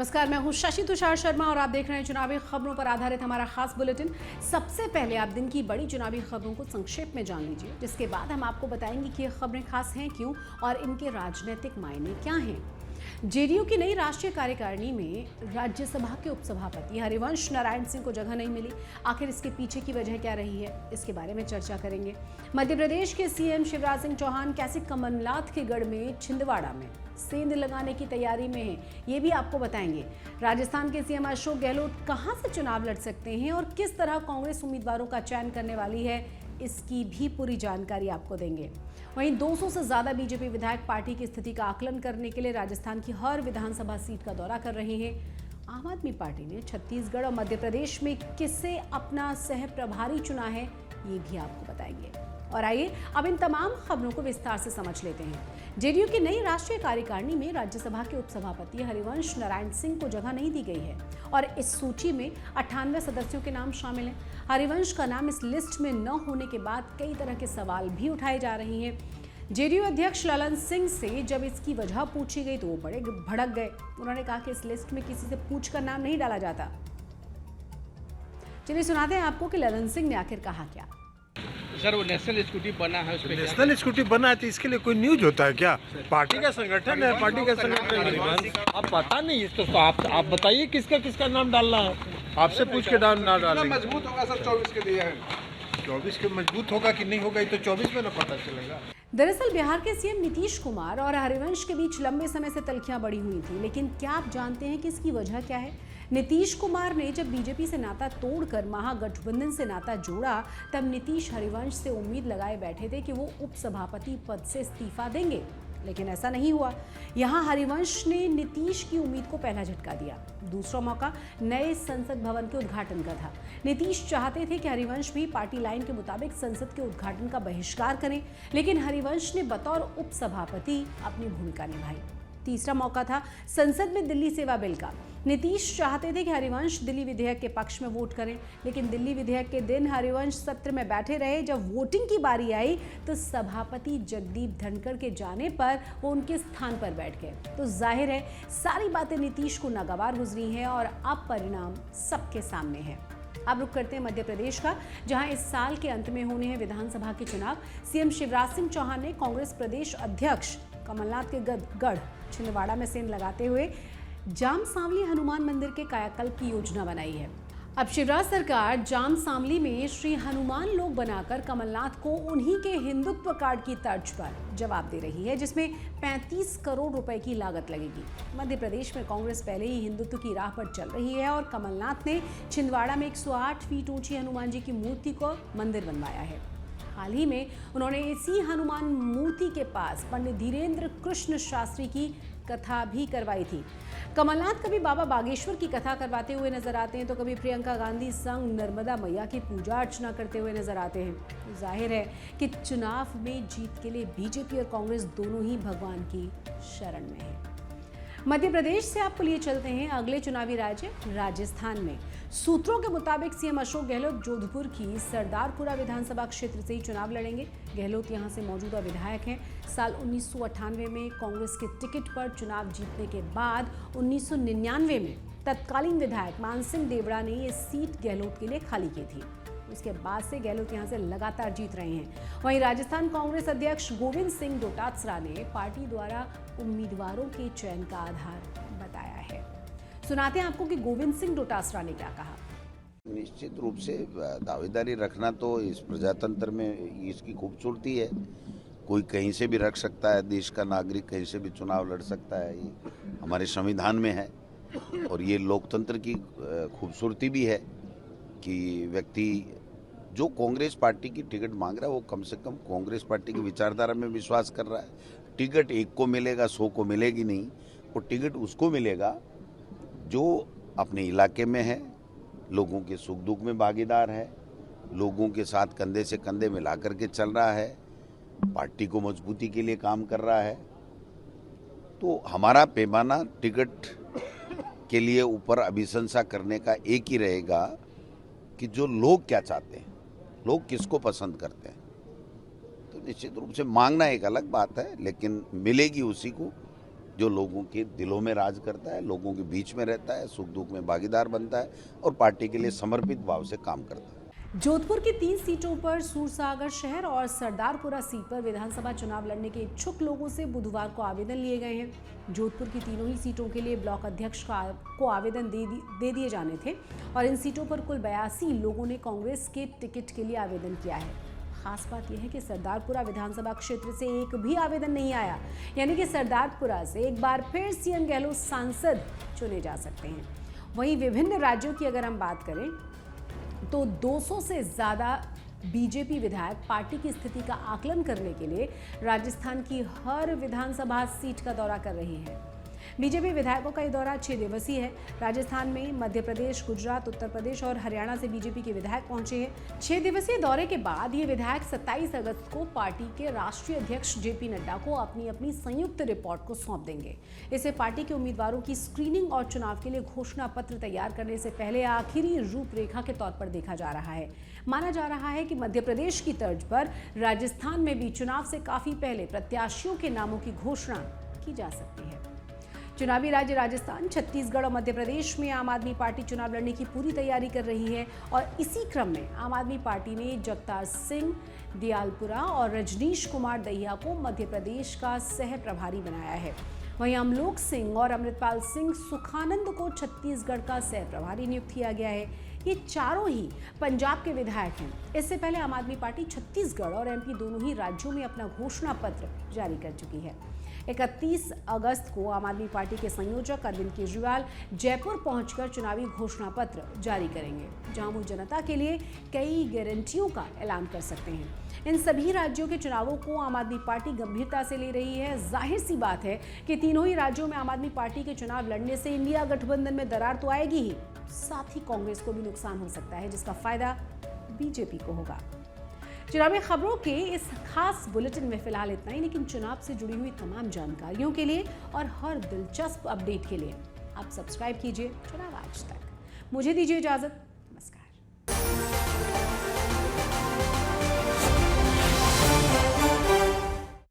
नमस्कार, मैं हूं शशि तुषार शर्मा और आप देख रहे हैं चुनावी खबरों पर आधारित हमारा खास बुलेटिन। सबसे पहले आप दिन की बड़ी चुनावी खबरों को संक्षेप में जान लीजिए, जिसके बाद हम आपको बताएंगे कि ये खबरें खास हैं क्यों और इनके राजनीतिक मायने क्या हैं। जेडीयू की नई राष्ट्रीय कार्यकारिणी में राज्यसभा के उपसभापति हरिवंश नारायण सिंह को जगह नहीं मिली। आखिर इसके पीछे की वजह क्या रही है, इसके बारे में चर्चा करेंगे। मध्य प्रदेश के सीएम शिवराज सिंह चौहान कैसे कमलनाथ के गढ़ में छिंदवाड़ा में सेंध लगाने की तैयारी में है, ये भी आपको बताएंगे। राजस्थान के सीएम अशोक गहलोत कहां से चुनाव लड़ सकते हैं और किस तरह कांग्रेस उम्मीदवारों का चयन करने वाली है, इसकी भी पूरी जानकारी आपको देंगे। वहीं 200 से ज्यादा बीजेपी विधायक पार्टी की स्थिति का आकलन करने के लिए राजस्थान की हर विधानसभा सीट का दौरा कर रहे हैं। आम आदमी पार्टी ने छत्तीसगढ़ और मध्य प्रदेश में किसे अपना सह प्रभारी चुना है, ये भी आपको बताएंगे। और आइए अब इन तमाम खबरों को विस्तार से समझ लेते हैं। जेडीयू की नई राष्ट्रीय कार्यकारिणी में राज्यसभा के उपसभापति हरिवंश नारायण सिंह को जगह नहीं दी गई है और इस सूची में 98 सदस्यों के नाम शामिल हैं। हरिवंश का नाम इस लिस्ट में न होने के बाद कई तरह के सवाल भी उठाए जा रहे हैं। जेडीयू अध्यक्ष ललन सिंह से जब इसकी वजह पूछी गई तो वो बड़े भड़क गए। उन्होंने कहा कि इस लिस्ट में किसी से पूछकर नाम नहीं डाला जाता। चलिए सुनाते हैं आपको कि ललन सिंह ने आखिर कहा क्या। सर, वो नेशनल स्कूटी बना है, उस पे नेशनल स्कूटी बना है तो इसके लिए कोई न्यूज होता है क्या? पार्टी का संगठन है, पार्टी का संगठन। अब पता नहीं, तो आप बताइए किसका किसका नाम डालना है। आपसे पूछ के नाम ना डालेंगे। मजबूत होगा सर 24 के लिए है। 24 के मजबूत होगा कि नहीं होगा ये तो 24 में ना पता चलेगा। दरअसल बिहार के सीएम नीतीश कुमार और हरिवंश के बीच लंबे समय से तल्खियां बढ़ी हुई थी, लेकिन क्या आप जानते हैं कि इसकी वजह क्या है? नीतीश कुमार ने जब बीजेपी से नाता तोड़कर महागठबंधन से नाता जोड़ा, तब नीतीश हरिवंश से उम्मीद लगाए बैठे थे कि वो उपसभापति पद से इस्तीफा देंगे, लेकिन ऐसा नहीं हुआ। यहाँ हरिवंश ने नीतीश की उम्मीद को पहला झटका दिया। दूसरा मौका नए संसद भवन के उद्घाटन का था। नीतीश चाहते थे कि हरिवंश भी पार्टी लाइन के मुताबिक संसद के उद्घाटन का बहिष्कार करें, लेकिन हरिवंश ने बतौर उपसभापति अपनी भूमिका निभाई। तीसरा मौका था संसद में दिल्ली सेवा बिल का। नीतीश चाहते थे कि हरिवंश दिल्ली विधेयक के पक्ष में वोट करें, लेकिन दिल्ली विधेयक के दिन हरिवंश सत्र में बैठे रहे। जब वोटिंग की बारी आई तो सभापति जगदीप धनखड़ के जाने पर वो उनके स्थान पर बैठ गए। तो जाहिर है सारी बातें नीतीश को नागवार गुजरी हैं और अब परिणाम सबके सामने है। अब रुक करते हैं मध्य प्रदेश का, जहां इस साल के अंत में होने हैं विधानसभा के चुनाव। सीएम शिवराज सिंह चौहान ने कांग्रेस प्रदेश अध्यक्ष कमलनाथ के गढ़ छिंदवाड़ा में सेंध लगाते हुए जाम सांवली हनुमान मंदिर के कायाकल्प की योजना बनाई है। अब शिवराज सरकार जाम सांवली में श्री हनुमान लोक बनाकर कमलनाथ को उन्हीं के हिंदुत्व कार्ड की तर्ज पर जवाब दे रही है, जिसमें 35 करोड़ रुपए की लागत लगेगी। मध्य प्रदेश में कांग्रेस पहले ही हिंदुत्व की राह पर चल रही है और कमलनाथ ने छिंदवाड़ा में 108 फीट ऊंची हनुमान जी की मूर्ति को मंदिर बनवाया है। हाल ही में उन्होंने इसी हनुमान मूर्ति के पास पंडित धीरेन्द्र कृष्ण शास्त्री की कथा भी करवाई थी। कमलनाथ कभी बाबा बागेश्वर की कथा करवाते हुए नजर आते हैं तो कभी प्रियंका गांधी संग नर्मदा मैया की पूजा अर्चना करते हुए नजर आते हैं। जाहिर है कि चुनाव में जीत के लिए बीजेपी और कांग्रेस दोनों ही भगवान की शरण में है। मध्य प्रदेश से आपको लिए चलते हैं अगले चुनावी राज्य राजस्थान में। सूत्रों के मुताबिक सीएम अशोक गहलोत जोधपुर की सरदारपुरा विधानसभा क्षेत्र से ही चुनाव लड़ेंगे। गहलोत यहां से मौजूदा विधायक हैं। साल 1998 में कांग्रेस के टिकट पर चुनाव जीतने के बाद 1999 में तत्कालीन विधायक मानसिंह देवड़ा ने ये सीट गहलोत के लिए खाली की थी। उसके बाद से गहलोत यहां से लगातार जीत रहे हैं। वहीं राजस्थान कांग्रेस अध्यक्ष गोविंद सिंह डोटासरा ने पार्टी द्वारा उम्मीदवारों के चयन का आधार बताया है। सुनाते हैं आपको कि गोविंद सिंह डोटासरा ने क्या कहा। निश्चित रूप से दावेदारी रखना तो इस प्रजातंत्र में इसकी खूबसूरती है। कोई कहीं से भी रख सकता है, देश का नागरिक कहीं से भी चुनाव लड़ सकता है, ये हमारे संविधान में है। और ये लोकतंत्र की खूबसूरती भी है कि व्यक्ति जो कांग्रेस पार्टी की टिकट मांग रहा है वो कम से कम कांग्रेस पार्टी की विचारधारा में विश्वास कर रहा है। टिकट एक को मिलेगा, 100 को मिलेगी नहीं। वो टिकट उसको मिलेगा जो अपने इलाके में है, लोगों के सुख दुख में भागीदार है, लोगों के साथ कंधे से कंधे मिला करके चल रहा है, पार्टी को मजबूती के लिए काम कर रहा है। तो हमारा पैमाना टिकट के लिए ऊपर अभिशंसा करने का एक ही रहेगा कि जो लोग क्या चाहते हैं, लोग किसको पसंद करते हैं। तो निश्चित रूप से मांगना एक अलग बात है, लेकिन मिलेगी उसी को जो लोगों के दिलों में राज करता है, लोगों के बीच में रहता है, सुख दुख में भागीदार बनता है और पार्टी के लिए समर्पित भाव से काम करता है। जोधपुर की 3 सीटों पर सूरसागर शहर और सरदारपुरा सीट पर विधानसभा चुनाव लड़ने के इच्छुक लोगों से बुधवार को आवेदन लिए गए हैं। जोधपुर की तीनों ही सीटों के लिए ब्लॉक अध्यक्ष को आवेदन दे दिए जाने थे और इन सीटों पर कुल 82 लोगों ने कांग्रेस के टिकट के लिए आवेदन किया है। खास बात यह है कि सरदारपुरा विधानसभा क्षेत्र से एक भी आवेदन नहीं आया, यानी कि सरदारपुरा से एक बार फिर सीएम गहलोत सांसद चुने जा सकते हैं। वहीं विभिन्न राज्यों की अगर हम बात करें तो 200 से ज़्यादा बीजेपी विधायक पार्टी की स्थिति का आकलन करने के लिए राजस्थान की हर विधानसभा सीट का दौरा कर रही है। बीजेपी विधायकों का ये दौरा 6 दिवसीय है। राजस्थान में मध्य प्रदेश, गुजरात, उत्तर प्रदेश और हरियाणा से बीजेपी के विधायक पहुंचे हैं। 6 दिवसीय दौरे के बाद ये विधायक 27 अगस्त को पार्टी के राष्ट्रीय अध्यक्ष जेपी नड्डा को अपनी अपनी संयुक्त रिपोर्ट को सौंप देंगे। इसे पार्टी के उम्मीदवारों की स्क्रीनिंग और चुनाव के लिए घोषणा पत्र तैयार करने से पहले आखिरी रूपरेखा के तौर पर देखा जा रहा है। माना जा रहा है कि मध्य प्रदेश की तर्ज पर राजस्थान में भी चुनाव से काफी पहले प्रत्याशियों के नामों की घोषणा की जा सकती है। चुनावी राज्य राजस्थान, छत्तीसगढ़ और मध्य प्रदेश में आम आदमी पार्टी चुनाव लड़ने की पूरी तैयारी कर रही है और इसी क्रम में आम आदमी पार्टी ने जगतार सिंह दियालपुरा और रजनीश कुमार दहिया को मध्य प्रदेश का सह प्रभारी बनाया है। वहीं अमलोक सिंह और अमृतपाल सिंह सुखानंद को छत्तीसगढ़ का सह प्रभारी नियुक्त किया गया है। ये चारों ही पंजाब के विधायक हैं। इससे पहले आम आदमी पार्टी छत्तीसगढ़ और एमपी दोनों ही राज्यों में अपना घोषणा पत्र जारी कर चुकी है। 31 अगस्त को आम आदमी पार्टी के संयोजक अरविंद केजरीवाल जयपुर पहुंचकर चुनावी घोषणा पत्र जारी करेंगे, जहां वो जनता के लिए कई गारंटियों का ऐलान कर सकते हैं। इन सभी राज्यों के चुनावों को आम आदमी पार्टी गंभीरता से ले रही है। जाहिर सी बात है कि तीनों ही राज्यों में आम आदमी पार्टी के चुनाव लड़ने से इंडिया गठबंधन में दरार तो आएगी ही, साथ ही कांग्रेस को भी नुकसान हो सकता है, जिसका फायदा बीजेपी को होगा। चुनावी खबरों के इस खास बुलेटिन में फिलहाल इतना ही, लेकिन चुनाव से जुड़ी हुई तमाम जानकारियों के लिए और हर दिलचस्प अपडेट के लिए आप सब्सक्राइब कीजिए चुनाव आज तक। मुझे दीजिए इजाजत।